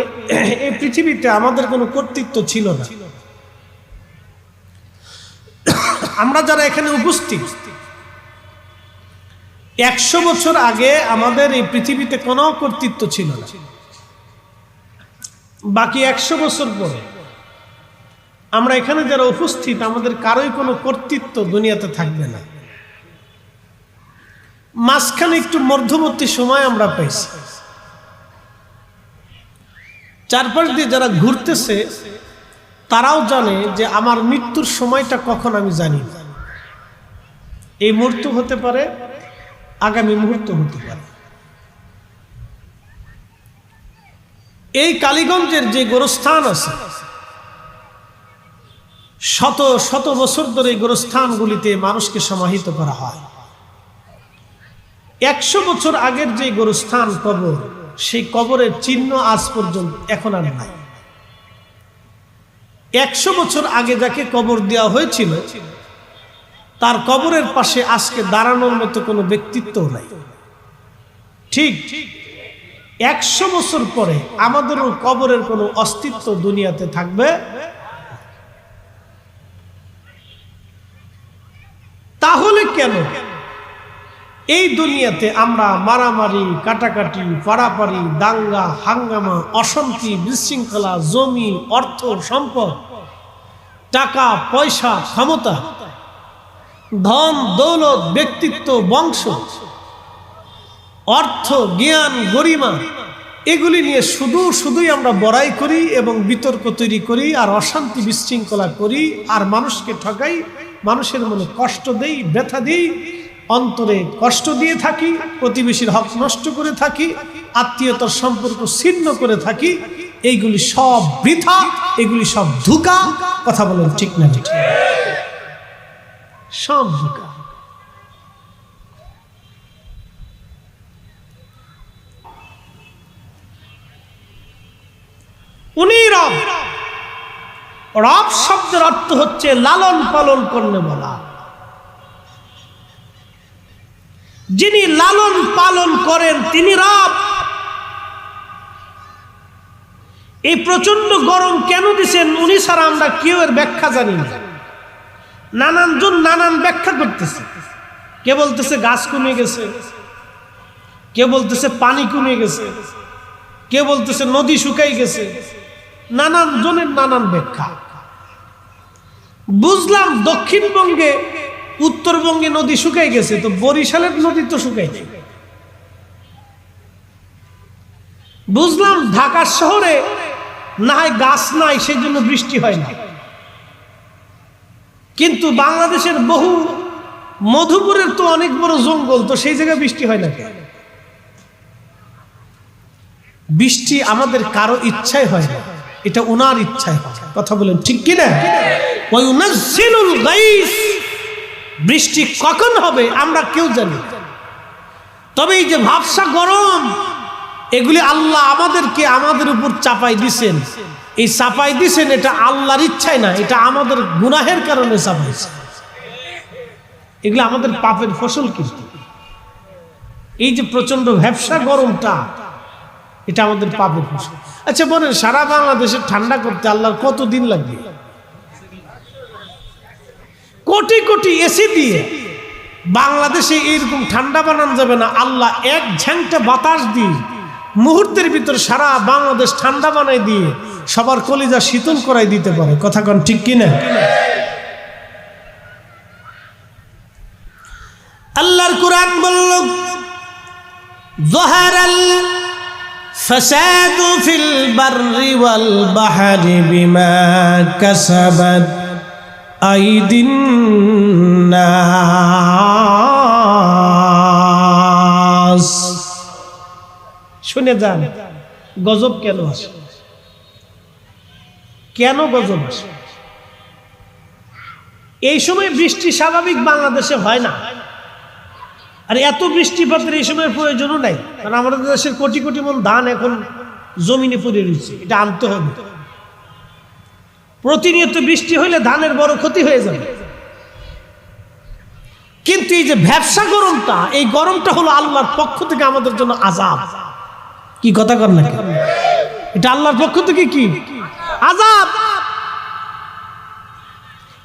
এই পৃথিবীতে আমাদের কোনো কর্তৃত্ব ছিল না। আমরা যারা এখানে উপস্থিত, 100 বছর আগে আমাদের এই পৃথিবীতে কোনো কর্তৃত্ব ছিল না। বাকি 100 বছর পরে আমরা এখানে যারা উপস্থিত, আমাদের কারোই কোনো কর্তৃত্ব দুনিয়াতে থাকবে না। মাঝখানে একটু মধ্যবর্তী সময় আমরা পাইছি। চারপাশ দিয়ে যারা ঘুরতেছে তারাও জানে যে আমার মৃত্যুর সময়টা কখন আমি জানি না। এই মুহূর্ত হতে পারে, আগামী মুহূর্ত হতে পারে। এই কালীগঞ্জের যে গোরস্থান আছে, শত শত বছর ধরে এই গোরস্থানগুলিতে মানুষকে সমাহিত করা হয়। 100 বছর আগের যে গোরস্থান কবর, সেই কবরের চিহ্ন আজ পর্যন্ত এখন আর নাই। 100 বছর আগে যাকে কবর দেওয়া হয়েছিল তার কবরের পাশে আজকে দাঁড়ানোর মতো কোনো ব্যক্তিত্ব নাই। ঠিক 100 বছর পরে আমাদেরও কবরের কোনো অস্তিত্ব দুনিয়াতে থাকবে। তাহলে কেন এই দুনিয়াতে আমরা মারামারি, কাটাকাটি, পাড়াপাড়ি, দাঙ্গা, হাঙ্গামা, অশান্তি, বিশৃঙ্খলা, জমি, অর্থ, সম্পদ, টাকা পয়সা, ক্ষমতা, ধন দৌলত, ব্যক্তিত্ব, বংশ, অর্থ, জ্ঞান, গরিমা, এগুলি নিয়ে শুধুই আমরা বড়াই করি এবং বিতর্ক তৈরি করি আর অশান্তি বিশৃঙ্খলা করি আর মানুষকে ঠকাই, মানুষের মনে কষ্ট দেই, ব্যথা দিই, অন্তরে কষ্ট দিয়ে থাকি, প্রতিবেশীর হক নষ্ট করে থাকি, আত্মীয়তার সম্পর্ক ছিন্ন করে থাকি। এইগুলি সব বৃথা, এগুলি সব ধোঁকা। কথা বলেন ঠিক না? ঠিক, সব ধোঁকা। উনি রব। রব শব্দের অর্থ হচ্ছে লালন পালন করলে বলা। যিনি লালন পালন করেন তিনি রব। এই প্রচন্ড গরম কেন দিচ্ছেন উনি ছাড়া আমরা কেউ এর ব্যাখ্যা জানি না। নানানজন নানান ব্যাখ্যা করতেছে। কে বলতেছে গাছ কমে গেছে, কে বলতেছে পানি কমে গেছে, কে বলতেছে নদী শুকাই গেছে। নানান জনের নানান ব্যাখ্যা। বুঝলাম দক্ষিণবঙ্গে, উত্তরবঙ্গে নদী শুকাই গেছে, তো বরিশালের নদী তো শুকাই নেই। বুঝলাম ঢাকা শহরে না হয় গাছ নাই, সেই জন্য বৃষ্টি হয় না। কিন্তু বাংলাদেশের বহু, মধুপুরের তো অনেক বড় জঙ্গল, তো সেই জায়গায় বৃষ্টি হয় না কেন? বৃষ্টি আমাদের কারো ইচ্ছায় হয় না, এটা ওনার ইচ্ছায় হয়। কথা বলেন ঠিক কিনা? ওয়ায়ুনাজ্জিলুল গাইস, বৃষ্টি কখন হবে আমরা কেউ জানি। তবে এই যে ভাবসা গরম, এগুলি আল্লাহ আমাদেরকে আমাদের উপর চাপাই দিছেন। এই চাপাই দিছেন এটা আল্লাহর ইচ্ছায় না, এটা আমাদের গুনাহের কারণে চাপাইছে। এগুলো আমাদের পাপের ফসল। কিন্তু এই যে প্রচন্ড ভ্যাবসা গরমটা, এটা আমাদের পাপের ফসল। আচ্ছা বলেন, সারা বাংলাদেশে ঠান্ডা করতে আল্লাহর কত দিন লাগবে? কোটি কোটি এসি দিয়ে বাংলাদেশে এইরকম ঠান্ডা বানানো যাবে না। আল্লাহ এক ঝাংটা বাতাস দিয়ে মুহূর্তের ভিতর সারা বাংলাদেশ ঠান্ডা বানাই দিয়ে সবার কলিজা শীতল করাই দিতে পারে। কথা কোন ঠিক কিনা? আল্লাহর কুরআন বলল, যাহারাল ফাসাদু ফিল বাররি ওয়াল বাহরি বিমা কাসাবাত আইদিন নাস। শুনে যান, গজব কেন আসে? কেন গজব আসে? এই সময় বৃষ্টি স্বাভাবিক বাংলাদেশে হয় না। আর এত বৃষ্টিপাতের এই সময় প্রয়োজনও নাই, কারণ আমাদের দেশের কোটি কোটি মন ধান এখন জমিনে পড়ে রয়েছে, এটা আনতে হবে। প্রতিনিয়ত বৃষ্টি হইলে ধানের বড় ক্ষতি হয়ে যাবে। কিন্তু এই যে ব্যবসা গরমটা, এই গরমটা হলো আল্লাহর পক্ষ থেকে আমাদের জন্য আযাব। কি কথা কর না, এটা আল্লাহর পক্ষ থেকে কি আযাব,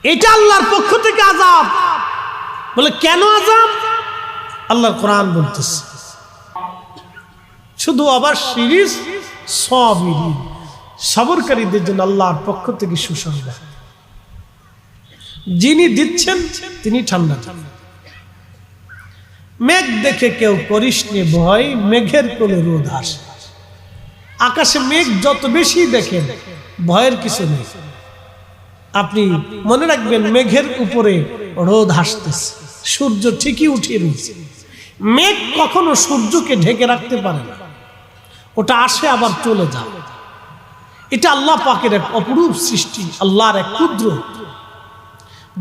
এটা আল্লাহর পক্ষ থেকে আযাব। বলে কেন আযাব? আল্লাহর কোরআন বলতেছে শুধু আবার সিরিজ সাবিরিন, সবরকারীদের জন্য আল্লাহর পক্ষ থেকে সুসংবাদ। যিনি দিচ্ছেন তিনি ঠান্ডা। মেঘ দেখে কেউ করিস নে ভয়, মেঘের কোলে রোদ আসে। আকাশে মেঘ যত বেশি দেখেন ভয়ের কিছু নেই। আপনি মনে রাখবেন মেঘের উপরে রোদ হাসতেছে, সূর্য ঠিকই উঠিয়ে রয়েছে। মেঘ কখনো সূর্যকে ঢেকে রাখতে পারে না, ওটা আসে আবার চলে যায়। এটা আল্লাহ পাকের এক অপরূপ সৃষ্টি, আল্লাহর এক কুদরত।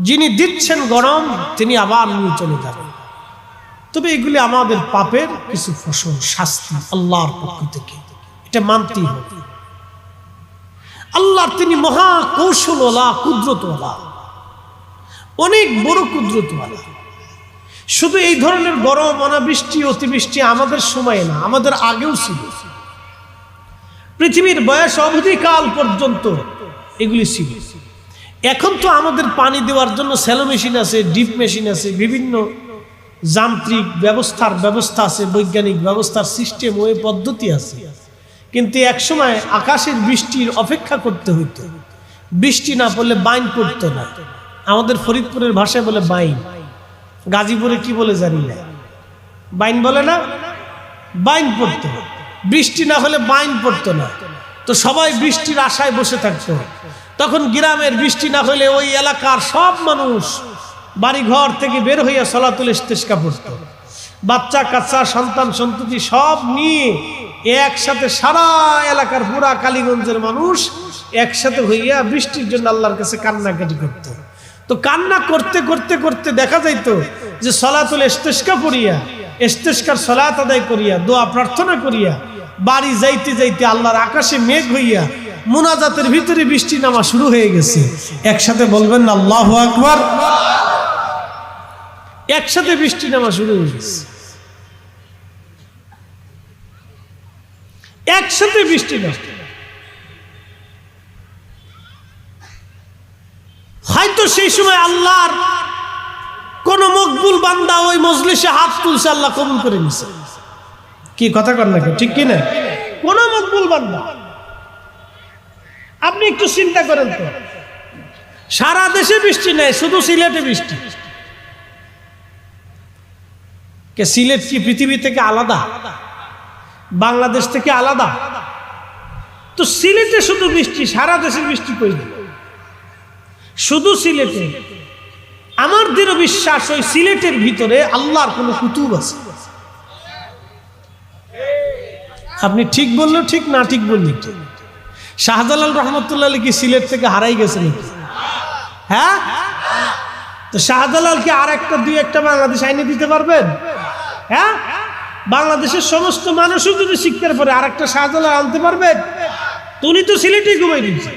যিনি দিচ্ছেন গরম তিনি আবার নিয়ে চলে যাবেন। তবে এগুলি আমাদের পাপের কিছু ফসল, শাস্তি আল্লাহর পক্ষ থেকে, এটা মানতেই হবে। আল্লাহ তিনি মহা কৌশলওয়ালা, কুদরতওয়ালা, অনেক বড় কুদরতওয়ালা। শুধু এই ধরনের গরম, অনাবৃষ্টি, অতিবৃষ্টি আমাদের সময় না, আমাদের আগেও ছিল। পৃথিবীর বয়স অবধিকাল পর্যন্ত এগুলি ছিল। এখন তো আমাদের পানি দেওয়ার জন্য স্যালো মেশিন আছে, ডিপ মেশিন আছে, বিভিন্ন যান্ত্রিক ব্যবস্থা আছে, বৈজ্ঞানিক ব্যবস্থার সিস্টেম, ওই পদ্ধতি আছে। কিন্তু একসময় আকাশের বৃষ্টির অপেক্ষা করতে হইতো। বৃষ্টি না পড়লে বাইন পড়তো না। আমাদের ফরিদপুরের ভাষায় বলে বাইন, গাজীপুরে কি বলে জানি না, বাইন বলে না, বাইন পড়তো। বৃষ্টি না হলে বাইন পড়তো না, তো সবাই বৃষ্টির আশায় বসে থাকতো। তখন গ্রামের বৃষ্টি না হলে ওই এলাকার সব মানুষ বাড়ি ঘর থেকে বের হইয়া সলাতুল ইস্তেসকা পড়তো। বাচ্চা কাচ্চা, সন্তান সন্ততি সব নিয়ে একসাথে সারা এলাকার পুরা কালীগঞ্জের মানুষ একসাথে হইয়া বৃষ্টির জন্য আল্লাহর কাছে কান্নাকাটি করত। তো কান্না করতে করতে করতে দেখা যাইতো যে সলাতুল ইস্তেসকা পড়িয়া, ইস্তেসকার সলাত আদায় করিয়া, দোয়া প্রার্থনা করিয়া বাড়ি যাইতে যাইতে আল্লাহর আকাশে মেঘ হইয়া মুনাজাতের ভিতরে বৃষ্টি নামা শুরু হয়ে গেছে। একসাথে বলবেন না আল্লাহু আকবার? একসাথে বৃষ্টি নামা শুরু হয়ে গেছে, একসাথে বৃষ্টি নামা। হয়তো সেই সময় আল্লাহর কোন মকবুল বান্দা ওই মজলিসে হাত তুলছে, আল্লাহ কবুল করে নিছে। কি কথা কর না, ঠিক কি না? কোন মকবুল বান্দা। আপনি একটু চিন্তা করেন তো, সারা দেশে বৃষ্টি নেই, শুধু সিলেটে বৃষ্টি। কে সিলেট কি পৃথিবী থেকে আলাদা? বাংলাদেশ থেকে আলাদা? তো সিলেটে শুধু বৃষ্টি, সারা দেশে বৃষ্টি কই না, শুধু সিলেটে। আমার দৃঢ় বিশ্বাস ওই সিলেটের ভিতরে আল্লাহর কোন কুতুব আছে। আপনি ঠিক বললেও ঠিক, না ঠিক বললেও ঠিক। শাহজালাল রহমতুল্লাহ কি সিলেট থেকে হারাই গেছে নাকি? হ্যাঁ, তো শাহজালাল কি আর একটা দুই একটা বাংলাদেশ আইনে দিতে পারবেন? হ্যাঁ, বাংলাদেশের সমস্ত মানুষও যদি শিক্ষার পরে আর একটা শাহজালাল আনতে পারবেন? উনি তো সিলেটেই ঘুমাই দিচ্ছে।